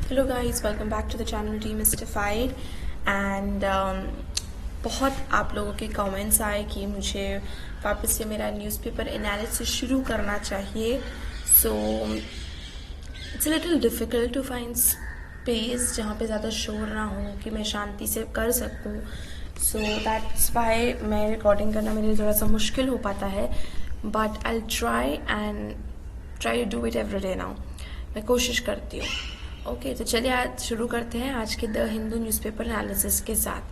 Hello guys, welcome back to the channel demystified and बहुत आप लोगों के कमेंट्स आए कि मुझे वापस से मेरा न्यूज़पेपर एनालिसिस शुरू करना चाहिए. So it's a little difficult to find space जहाँ पे ज़्यादा शोर ना हो कि मैं शांति से कर सकूँ. सो दैट्स वाई मैं रिकॉर्डिंग करना मेरे लिए थोड़ा सा मुश्किल हो पाता है, but I try to do it every day now. मैं कोशिश करती हूँ. ओके, तो चलिए आज शुरू करते हैं आज के द हिंदू न्यूज़पेपर एनालिसिस के साथ.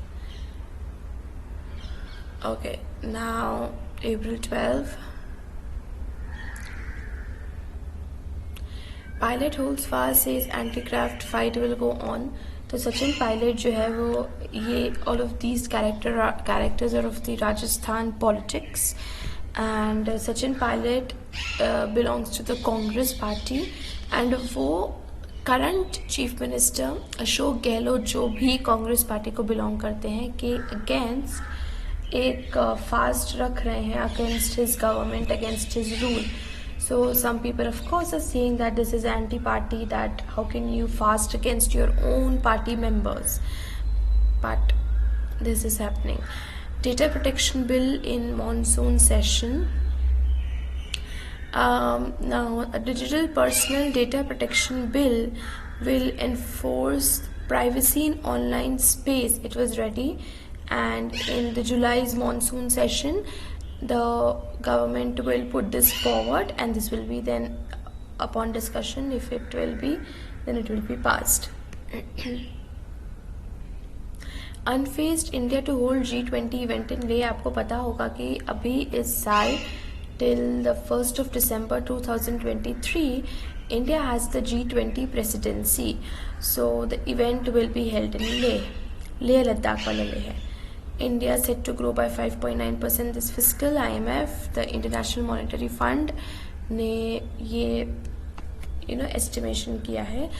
Okay, now April 12. Pilot holds fast says anti craft fight will go on. तो सचिन पायलट जो है वो ये all of these characters are of the Rajasthan politics and Sachin Pilot belongs to the Congress party and वो current chief minister Ashok Gehlot जो भी कांग्रेस पार्टी को बिलोंग करते हैं के अगेंस्ट एक फास्ट रख रहे हैं against his government, against his rule. So some people of course are saying that this is anti-party, that how can you fast against your own party members, but this is happening. Data protection bill in monsoon session. Now a digital personal data protection bill will enforce privacy in online space. It was ready, and in the July's monsoon session the government will put this forward and this will be then upon discussion, if it will be, then it will be passed. Unfazed India to hold G20 event in Leh. आपको पता होगा कि अभी इस साल till the 1st of December 2023 India has the G20 presidency, so the event will be held in Leh Ladakh वाला Leh है. India set to grow by 5.9% this fiscal. IMF, the International Monetary Fund, ने ये estimation किया है.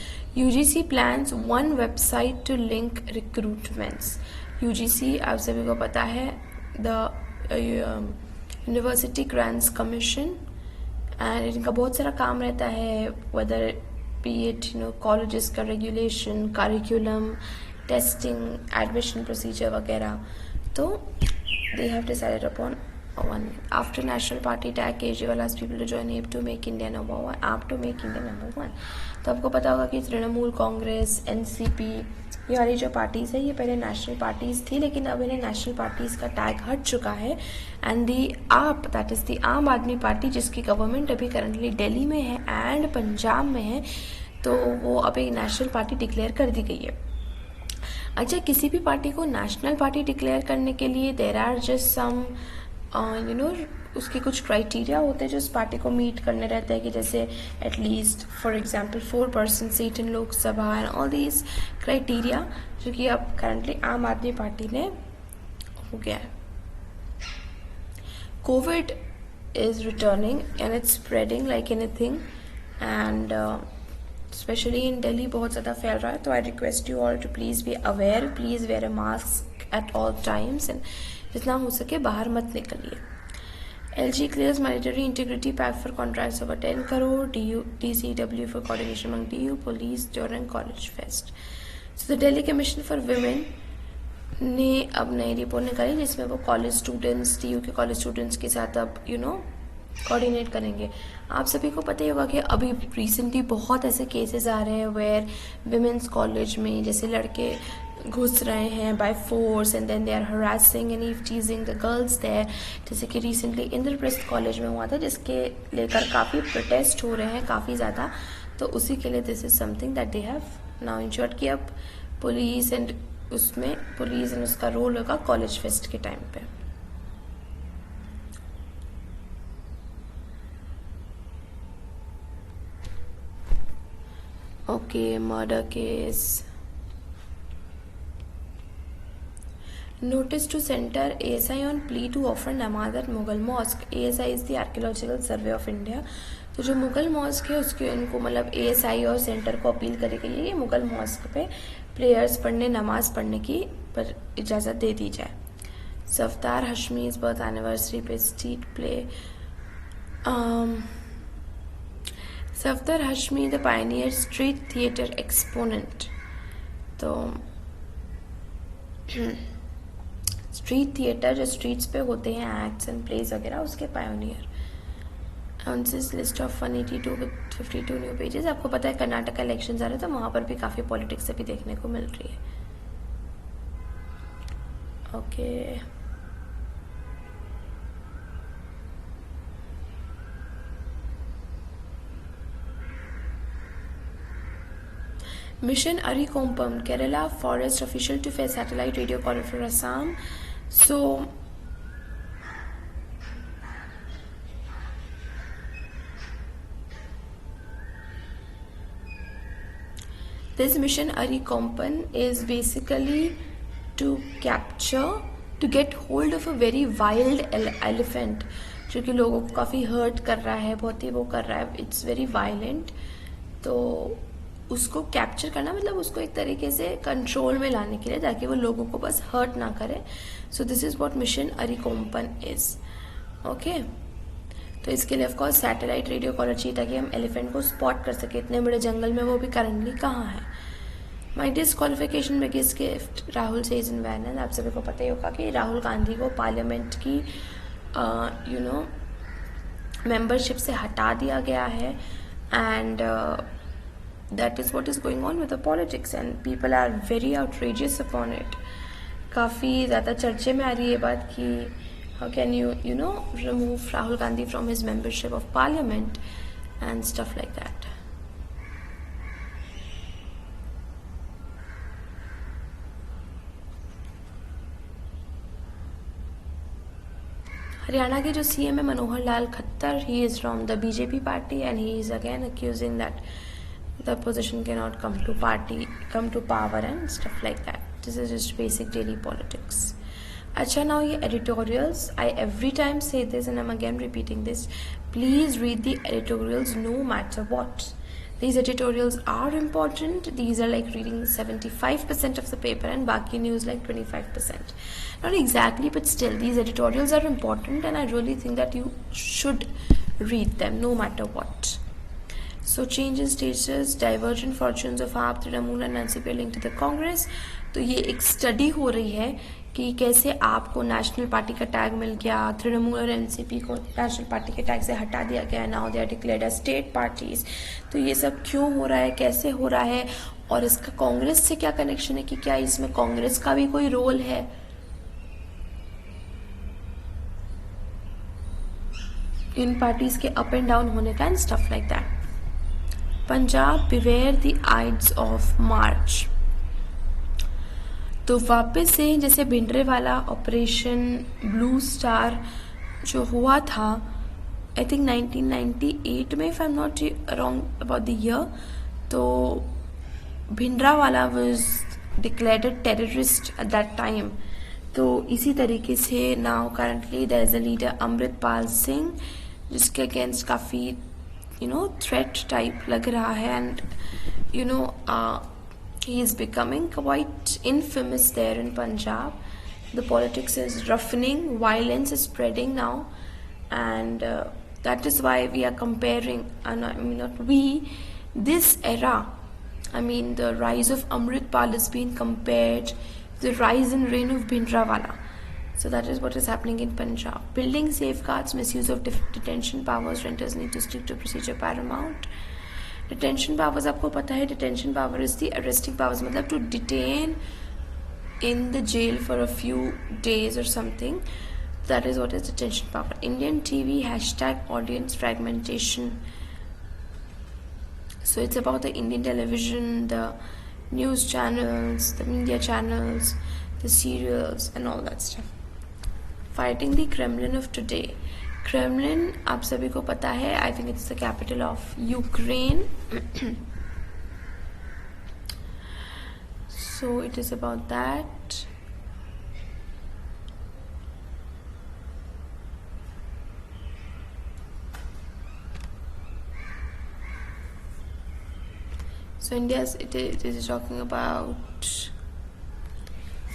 UGC plans one website to link recruitments. UGC आप सभी को पता है the University Grants Commission, and इनका बहुत सारा काम रहता है, whether be it colleges का regulation, curriculum, testing, admission procedure वगैरह. तो they have decided upon one. After national party tag, Kejriwal asked people to join AIP to make India number one. AIP to make India number one. तो आपको पता होगा कि Trinamool Congress, NCP, ये वाली जो पार्टीज़ है ये पहले नेशनल पार्टीज़ थी, लेकिन अब इन्हें नेशनल पार्टीज़ का टैग हट चुका है. एंड दी आप, दैट इज़ दी आम आदमी पार्टी, जिसकी गवर्नमेंट अभी करंटली दिल्ली में है एंड पंजाब में है, तो वो अभी नेशनल पार्टी डिक्लेयर कर दी गई है. अच्छा, किसी भी पार्टी को नेशनल पार्टी डिक्लेयर करने के लिए देर आर जस्ट सम उसके कुछ क्राइटेरिया होते हैं जो उस पार्टी को मीट करने रहते हैं, कि जैसे at least for example 4% seat in Lok Sabha and all these criteria, जो कि अब करंटली आम आदमी पार्टी ने हो गया है. Covid is returning and it's spreading like anything, and specially in Delhi बहुत ज़्यादा फैल रहा है. तो I request you all to please be aware, please wear a mask at all times, and जितना हो सके बाहर मत निकलिए. LG clears monetary integrity pact for contracts over 10 crore, DCW for coordination among DU, police during college fest. So the Delhi Commission for Women ने अब नई report निकाली जिसमें वो कॉलेज स्टूडेंट्स, DU के कॉलेज स्टूडेंट्स के साथ अब कोऑर्डिनेट करेंगे. आप सभी को पता ही होगा कि अभी रिसेंटली बहुत ऐसे केसेस आ रहे हैं वेयर विमेंस कॉलेज में जैसे लड़के घुस रहे हैं by force and then they are harassing and teasing the girls there. जैसे कि रिसेंटली इंद्रप्रस्थ कॉलेज में हुआ था, जिसके लेकर काफ़ी प्रोटेस्ट हो रहे हैं काफ़ी ज़्यादा. तो उसी के लिए this is something that they have now insured कि अब पुलिस एंड उसका रोल होगा कॉलेज फेस्ट के टाइम पे. Okay, murder case. Notice to center ASI on plea to offer namaz at Mughal Mosque. ASI is the Archaeological Survey of India. तो जो Mughal mask है उसके इनको मतलब ASI और सेंटर को अपील करे कि ये मुगल मॉस्क पे प्रेयर्स पढ़ने, नमाज पढ़ने की पर इजाज़त दे दी जाए. सफ्तार हशमी's बर्थ एनिवर्सरी पे street play. Safdar Hashmi, the pioneer street theatre exponent. तो स्ट्रीट थिएटर जो स्ट्रीट्स पे होते हैं एक्ट्स एंड प्लेज वगैरह, उसके pioneer. On this list of 182 with 52 new pages. आपको पता है कर्नाटक इलेक्शंस आ रहे हैं, तो वहाँ पर भी काफ़ी पॉलिटिक्स अभी देखने को मिल रही है. Okay Mission Arikompam, Kerala forest official to face satellite radio caller for Assam. So this Mission Arikompam is basically to get hold of a very wild elephant जो कि लोगों को काफ़ी हर्ट कर रहा है, बहुत ही वो कर रहा है, इट्स वेरी वायलेंट. तो उसको कैप्चर करना मतलब उसको एक तरीके से कंट्रोल में लाने के लिए, ताकि वो लोगों को बस हर्ट ना करे. So this is what mission Arikomban is. Okay, तो इसके लिए ऑफकोर्स सैटेलाइट रेडियो कॉलर चाहिए ताकि हम एलिफेंट को स्पॉट कर सके इतने बड़े जंगल में, वो भी करंटली कहाँ है. My disqualification biggest gift, Rahul says in Wayanad. आप सभी को पता ही होगा कि राहुल गांधी को पार्लियामेंट की मेंबरशिप से हटा दिया गया है. And that is what is going on with the politics and people are very outrageous upon it. काफ़ी ज़्यादा चर्चे में आ रही है बात कि how can you remove Rahul Gandhi from his membership of parliament and stuff like that. Haryana के जो सीएम है Manohar Lal Khattar, he is from the BJP party and he is again accusing that the opposition cannot come to power and stuff like that. This is just basic daily politics. Acha, now ye editorials, I every time say this and I'm again repeating this, please read the editorials no matter what. These editorials are important. These are like reading 75% of the paper and baki news like 25%. Not exactly, but still these editorials are important and I really think that you should read them no matter what. So change in status, divergent fortunes of AAP, Trinamool and NCP linked to the Congress. तो ये एक study हो रही है कि कैसे आपको national party का टैग मिल गया, तृणमूल और एनसीपी को नेशनल पार्टी के टैग से हटा दिया गया, now they are declared as state parties. तो ये सब क्यों हो रहा है, कैसे हो रहा है और इसका कांग्रेस से क्या कनेक्शन है, कि क्या इसमें कांग्रेस का भी कोई रोल है. इन पार्टीज के अप एंड डाउन होने का and stuff like that. Punjab beware the aides of March. तो वापस से जैसे भिंडरेवाला ऑपरेशन ब्लू स्टार जो हुआ था, आई थिंक 1998 में, if I am not wrong about the year, तो Bhindranwale was declared a terrorist at that time. तो इसी तरीके से now currently there is a leader Amritpal Singh जिसके अगेंस्ट काफ़ी थ्रेट टाइप लग रहा है and he is becoming quite infamous there in Punjab. The politics is roughening, violence is spreading now, and that is why we are comparing, this era, the rise of Amritpal is being compared to the rise and reign of Bhindranwala. So that is what is happening in Punjab. Building safeguards, misuse of detention powers, renters need to stick to procedure paramount. Detention powers, आपको पता है, detention power is the arresting powers, मतलब to detain in the jail for a few days or something. That is what is detention power. Indian TV #audience fragmentation. So it's about the Indian television, the news channels, the media channels, the serials and all that stuff. Fighting the Kremlin of today. Kremlin, आप सभी को पता है, I think it's the capital of Ukraine. So it is about that. So it is talking about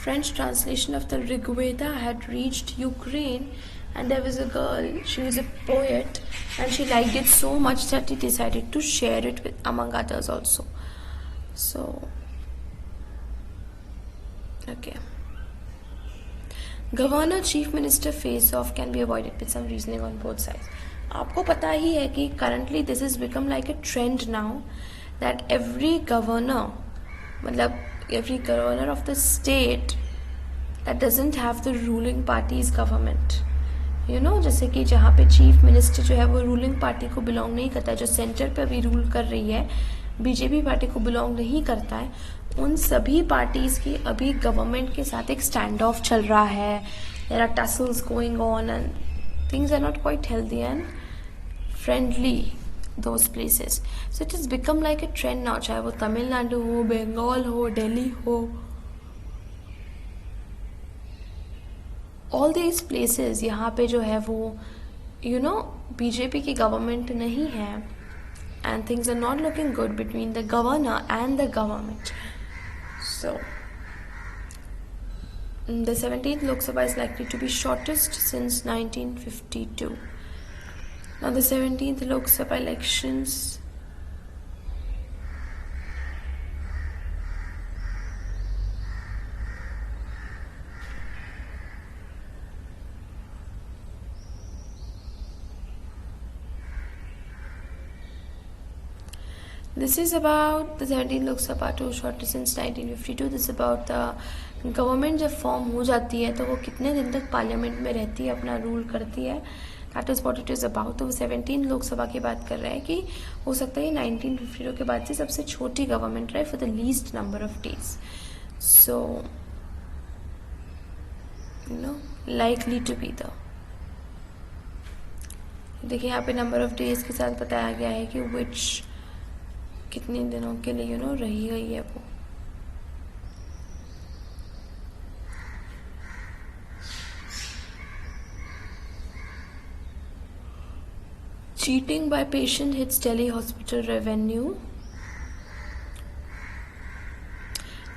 French translation of the Rig Veda had reached Ukraine and there was a girl, she was a poet, and she liked it so much that he decided to share it with among others also. So okay, governor chief minister face off can be avoided with some reasoning on both sides. आपको पता ही है कि currently this is become like a trend now that every governor, मतलब every governor of the state that doesn't have the ruling parties government, you know, जैसे कि जहाँ पे चीफ मिनिस्टर जो है वो रूलिंग पार्टी को बिलोंग नहीं करता है, जो सेंटर पे अभी रूल कर रही है बीजेपी पार्टी को बिलोंग नहीं करता है, उन सभी पार्टीज की अभी गवर्नमेंट के साथ एक स्टैंड ऑफ चल रहा है. There are tussles going on and things are not quite healthy and friendly those places. So it is become like a trend now, चाहे वो तमिलनाडु हो, बंगाल हो, दिल्ली हो, ऑल दीज प्लेसेस, यहाँ पे जो है वो यू नो बीजेपी की गवर्नमेंट नहीं है and things are not looking good between the governor and the government. So the 17th Lok Sabha is likely to be shortest since 1952. Now the 17th Lok Sabha elections this is about the 17th Lok Sabha to shortest since 1952. This is about the government जब form हो जाती है तो वो कितने दिन तक parliament में रहती है, अपना रूल करती है. That is what it is about. तो वो 17 लोकसभा की बात कर रहा है कि हो सकता है 1952 के बाद से सबसे छोटी गवर्नमेंट रहे for the least number of days. So you know likely to be the, देखिए यहाँ पे नंबर ऑफ डेज के साथ बताया गया है कि विच कितने दिनों के लिए रही गई है वो. Cheating by patient hits Delhi hospital revenue.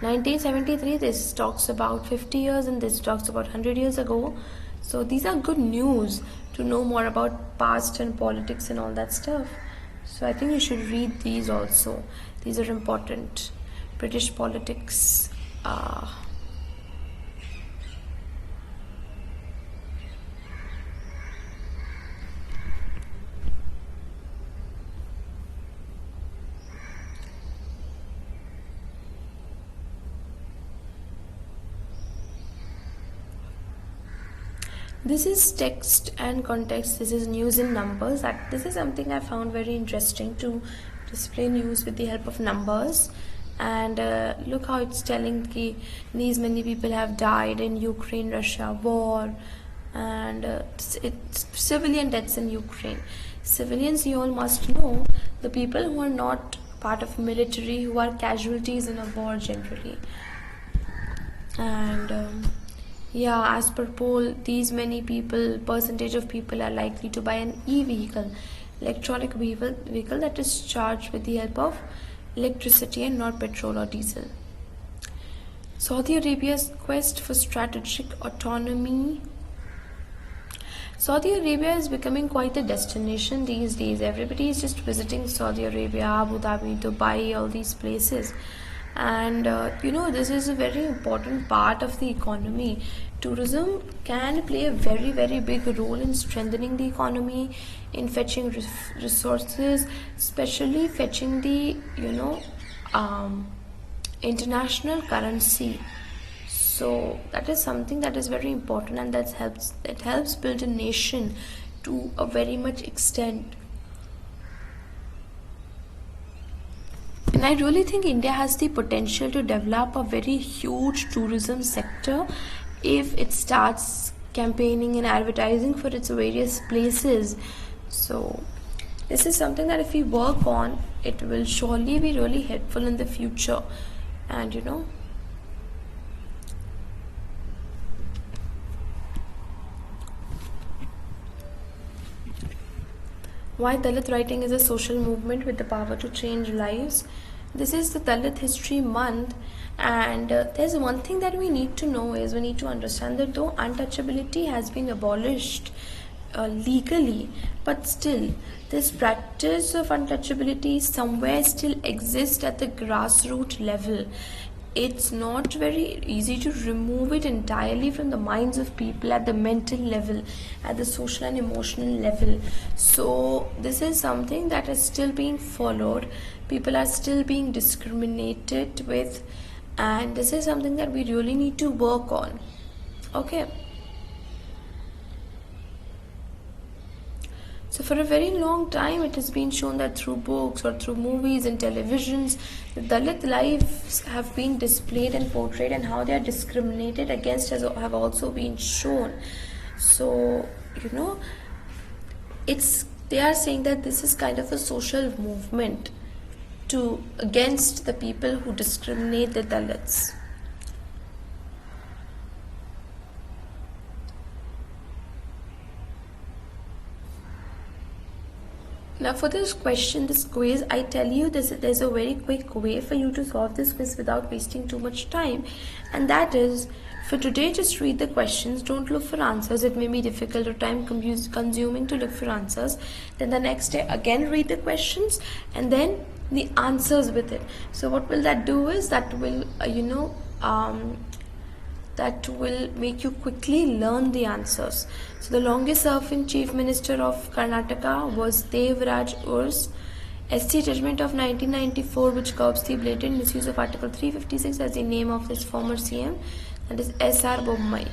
1973, this talks about 50 years and this talks about 100 years ago. So these are good news to know more about past and politics and all that stuff. So I think you should read these also. These are important. British politics. This is text and context. This is news in numbers. This is something I found very interesting, to display news with the help of numbers. And look how it's telling that these many people have died in Ukraine-Russia war, and it's civilian deaths in Ukraine. Civilians, you all must know, the people who are not part of military, who are casualties in a war generally. And yeah, as per poll, these many people, percentage of people are likely to buy an e-vehicle, electronic vehicle that is charged with the help of electricity and not petrol or diesel. Saudi Arabia's quest for strategic autonomy. Saudi Arabia is becoming quite a destination these days. Everybody is just visiting Saudi Arabia, Abu Dhabi, Dubai, all these places. And this is a very important part of the economy. Tourism can play a very, very big role in strengthening the economy, in fetching resources, especially fetching the international currency. So that is something that is very important, and that helps build a nation to a very much extent. And I really think India has the potential to develop a very huge tourism sector if it starts campaigning and advertising for its various places. So this is something that if we work on, it will surely be really helpful in the future. And why Dalit writing is a social movement with the power to change lives. this is the Dalit History Month, and there's one thing that we need to know is we need to understand that though untouchability has been abolished legally, but still this practice of untouchability somewhere still exists at the grassroots level. It's not very easy to remove it entirely from the minds of people at the mental level, at the social and emotional level. So this is something that is still being followed. People are still being discriminated with, and this is something that we really need to work on. Okay. So for a very long time, it has been shown that through books or through movies and televisions, the Dalit lives have been displayed and portrayed, and how they are discriminated against have also been shown. So, they are saying that this is kind of a social movement against the people who discriminate the Dalits. Now for this quiz, I tell you there's a very quick way for you to solve this quiz without wasting too much time, and that is, for today, just read the questions, don't look for answers. It may be difficult or time consuming to look for answers. Then the next day again read the questions and then the answers with it. So what will that do is that will that will make you quickly learn the answers. So the longest serving Chief Minister of Karnataka was Devraj Urs. SC judgment of 1994, which curbs the blatant misuse of Article 356 as the name of his former CM, that is S.R. Bommai.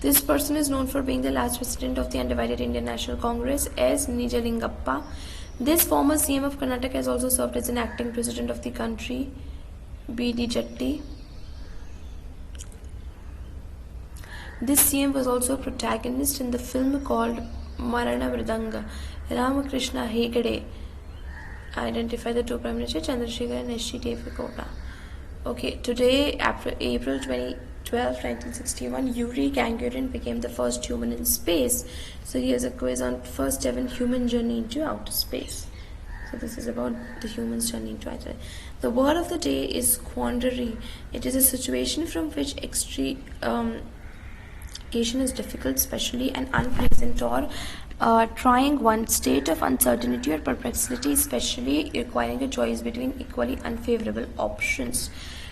This person is known for being the last president of the Undivided Indian National Congress, S. Nijalingappa. This former CM of Karnataka has also served as an acting president of the country, B.D. Jatti. This CM was also a protagonist in the film called Marana Mridanga. Ramakrishna Hegde identified the two Prime Ministers, Chandrasekhar and S.G. Devegowda. Okay, today, April 12, 1961, Yuri Gagarin became the first human in space. So here's a quiz on first ever human journey into outer space. So this is about the human's journey into outer space. The word of the day is quandary. It is a situation from which extrication is difficult, especially and unpleasant, or trying one state of uncertainty or perplexity, especially requiring a choice between equally unfavorable options.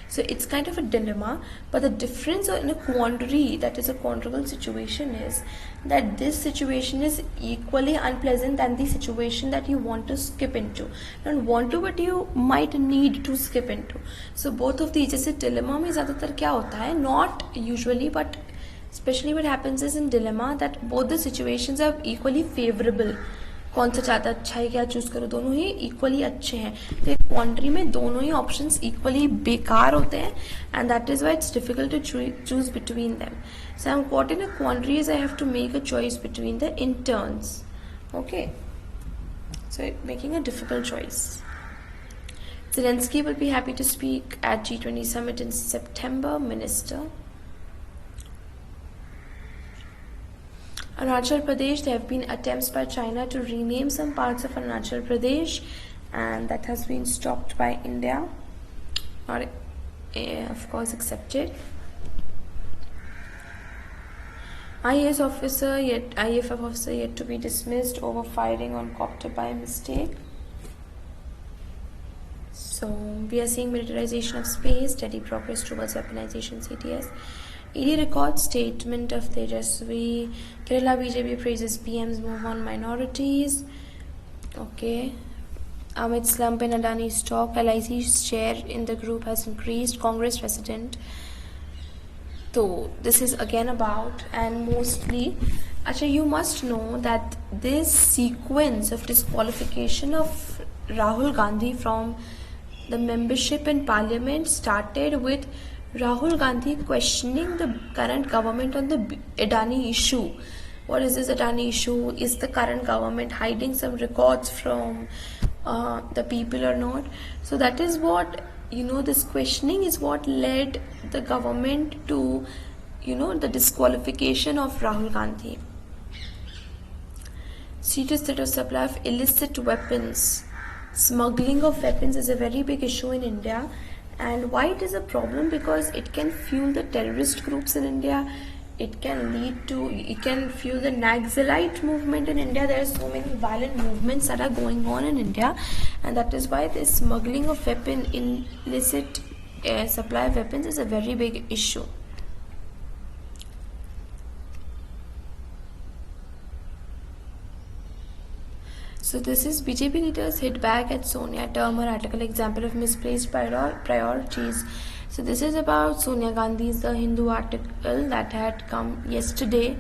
So it's kind of a dilemma, but the difference in a quandary, that is a quandrical situation, is that this situation is equally unpleasant than the situation that you want to skip into. Not want to, but you might need to skip into. So both of these, जैसे dilemma में ज़्यादातर क्या होता है, not usually, but especially what happens is in dilemma that both the situations are equally favorable. कौन सा ज़्यादा अच्छा है, क्या चूज करो, दोनों ही इक्वली अच्छे हैं. तो एक क्वांट्री में दोनों ही ऑप्शंस इक्वली बेकार होते हैं, and that is why it's difficult to choose between them. So I am what in a quandary is I have to make a choice between the interns. Okay, so making a difficult choice. Zelensky will be happy to speak at G20 summit in September. Minister. Arunachal Pradesh, there have been attempts by China to rename some parts of Arunachal Pradesh, and that has been stopped by India, or of course accepted. IAF officer yet to be dismissed over firing on copter by mistake. So we are seeing militarization of space, steady progress towards weaponization, CTS. ED records statement of Tejasvi. Kerala BJP praises PM's move on minorities. Okay. Amit slump in Adani's stock. LIC's share in the group has increased. Congress president. So this is again about, and mostly, actually you must know that this sequence of disqualification of Rahul Gandhi from the membership in parliament started with Rahul Gandhi questioning the current government on the Adani issue. What is this Adani issue? Is the current government hiding some records from the people or not? So that is what, this questioning is what led the government to, the disqualification of Rahul Gandhi. Serious threat of supply of illicit weapons. Smuggling of weapons is a very big issue in India. And why it is a problem? Because it can fuel the terrorist groups in India. It can fuel the Naxalite movement in India. There are so many violent movements that are going on in India, and that is why this smuggling of illicit supply of weapons is a very big issue. So this is BJP leaders hit back at Sonia, term her article example of misplaced priorities. So this is about Sonia Gandhi's The Hindu article that had come yesterday,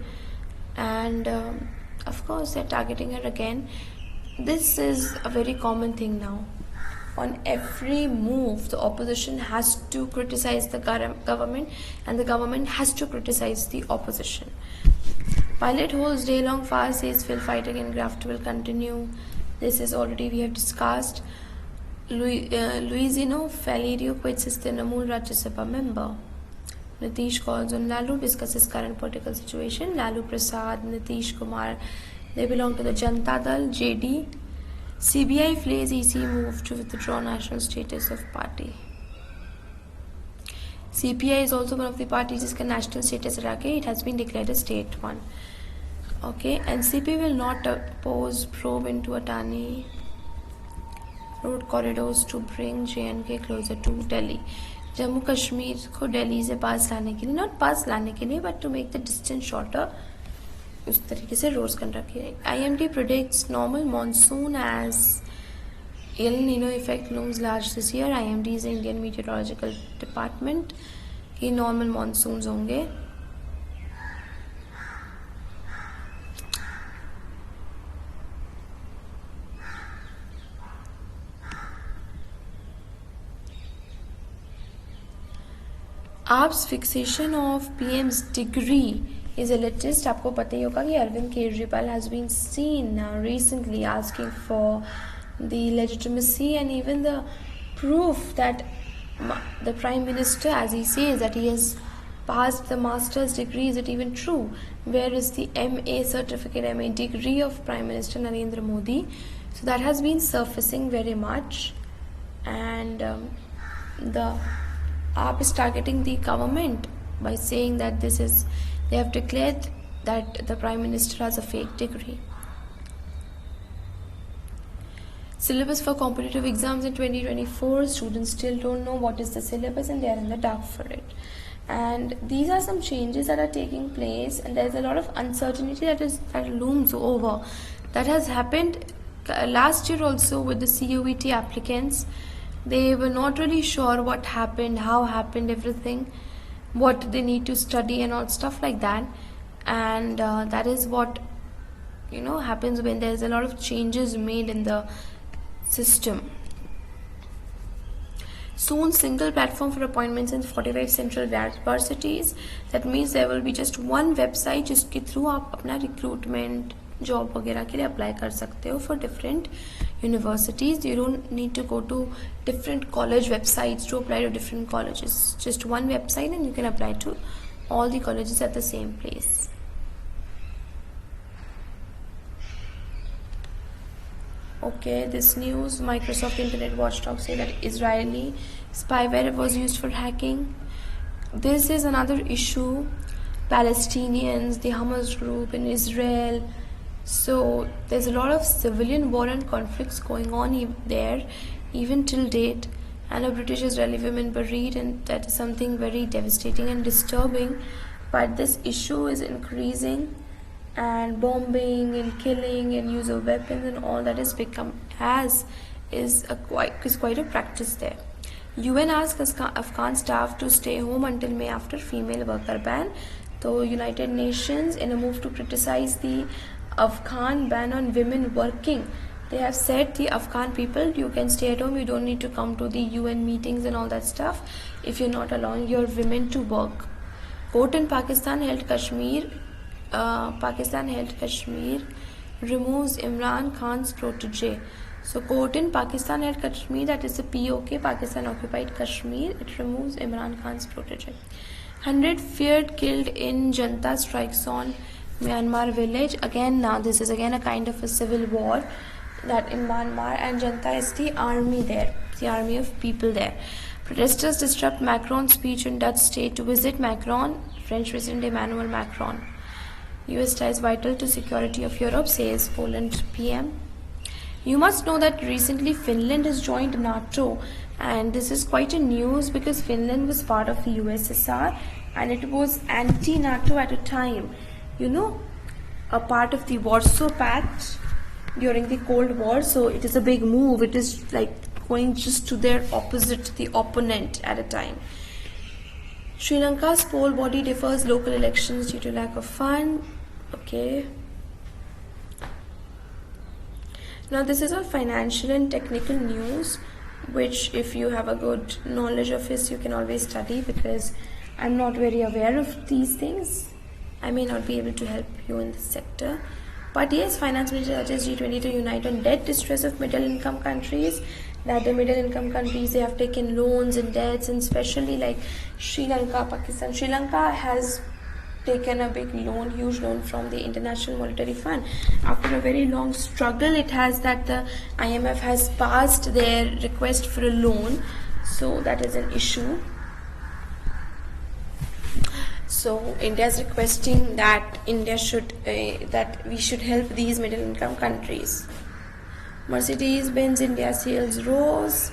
and of course they're targeting her again. This is a very common thing now. On every move, the opposition has to criticize the government, and the government has to criticize the opposition. Pilot holds day-long fast, says will fight again, graft will continue. This is already we have discussed. Luisino Valerio quits his Trinamool Rajya Sabha member. Nitish calls on Lalu, discusses current political situation. Lalu Prasad, Nitish Kumar, they belong to the Janata Dal, JD. CBI flays EC move to withdraw national status of party. CPI is also one of the parties जिसका national status रहा के it has been declared a state one. Okay, NCP will not oppose probe into Adani road corridors to bring JNK closer to Delhi. Jammu Kashmir को दिल्ली से पास लाने के लिए, not पास लाने के लिए, but to make the distance shorter, उस तरीके से roads construct किए. IMD predicts normal monsoon as El Nino effect looms large this year. IMD is the Indian Meteorological Department कि normal monsoons होंगे. AAP's fixation of PM's degree is a latest. आपको पता ही होगा कि Arvind Kejriwal has been seen recently asking for the legitimacy and even the proof that the Prime Minister, as he says, that he has passed the master's degree. Is it even true? Where is the MA certificate, MA degree of Prime Minister Narendra Modi? So that has been surfacing very much, and the AAP is targeting the government by saying that they have declared that the Prime Minister has a fake degree. Syllabus for competitive exams in 2024, students still don't know what is the syllabus and they are in the dark for it. And these are some changes that are taking place, and there's a lot of uncertainty that looms over. That has happened last year also with the CUET applicants. They were not really sure what happened, how happened, everything, what they need to study and all stuff like that. And that is what happens when there's a lot of changes made in the system. Soon single platform for appointments in 45 central varsities. That means there will be just one website जिसके through आप अपना recruitment job वगैरह के लिए apply कर सकते हो for different universities. You don't need to go to different college websites to apply to different colleges. Just one website and you can apply to all the colleges at the same place. Okay, this news, Microsoft Internet Watchdog say that Israeli spyware was used for hacking. This is another issue. Palestinians, the Hamas group in Israel. So there's a lot of civilian war and conflicts going on there, even till date. And a British Israeli woman buried, and that is something very devastating and disturbing. But this issue is increasing, and bombing and killing and use of weapons and all that is quite a practice there. UN asks Afghan staff to stay home until May after female worker ban. So United Nations, in a move to criticize the Afghan ban on women working, they have said the Afghan people, you can stay at home, you don't need to come to the UN meetings and all that stuff if you're not allowing your women to work. Court in Pakistan held Kashmir removes Imran Khan's protege. So court in Pakistan held Kashmir, that is the POK, Pakistan occupied Kashmir, it removes Imran Khan's protege. 100 feared killed in Janata strikes on Myanmar village. Again, now this is again a kind of a civil war that in Myanmar, and Janta is the army there, the army of people there. Protesters disrupt Macron's speech in Dutch state to visit Macron, French President Emmanuel Macron. US ties vital to security of Europe, says Poland PM. You must know that recently Finland has joined NATO, and this is quite a news because Finland was part of the USSR and it was anti-NATO at a time. You know, a part of the Warsaw Pact during the Cold War, so it is a big move. It is like going just to their opposite, the opponent at a time. Sri Lanka's poll body defers local elections due to lack of fund. Okay. Now this is all financial and technical news, which if you have a good knowledge of this, you can always study, because I'm not very aware of these things. I may not be able to help you in this sector. But yes, finance minister urges G20 to unite on debt distress of middle income countries. That the middle income countries, they have taken loans and debts, and especially like Sri Lanka, Pakistan. Sri Lanka has taken a big loan, huge loan from the International Monetary Fund. After a very long struggle, it has that the IMF has passed their request for a loan, so that is an issue. So India is requesting that that we should help these middle income countries. Mercedes-Benz India sales rose.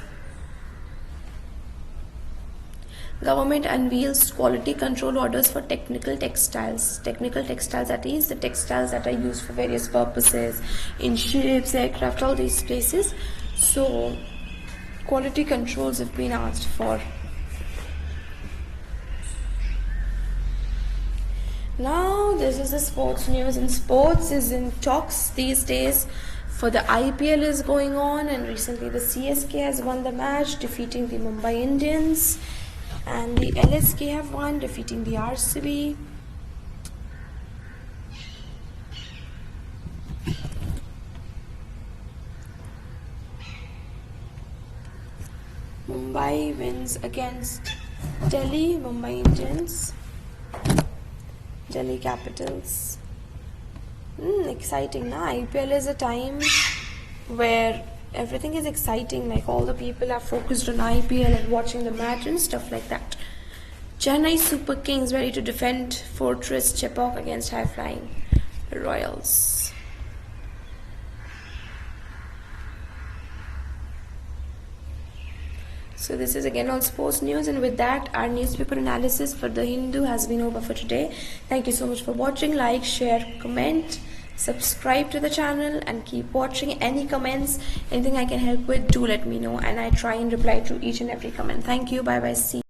Government unveils quality control orders for technical textiles. Technical textiles, that is the textiles that are used for various purposes in ships, aircraft, all these places. So quality controls have been asked for. Now this is the sports news, and sports is in talks these days. For the IPL is going on, and recently the CSK has won the match, defeating the Mumbai Indians, and the LSK have won, defeating the RCB. Mumbai wins against Delhi, Mumbai Indians, Delhi Capitals. Exciting. Now IPL is a time where everything is exciting, like all the people are focused on IPL and watching the match and stuff like that. Chennai Super Kings ready to defend Fortress Chepauk against high-flying Royals. So this is again all sports news, and with that our newspaper analysis for The Hindu has been over for today. Thank you so much for watching. Like, share, comment, subscribe to the channel, and keep watching. Any comments, anything I can help with, do let me know, and I try and reply to each and every comment. Thank you. Bye bye. See you.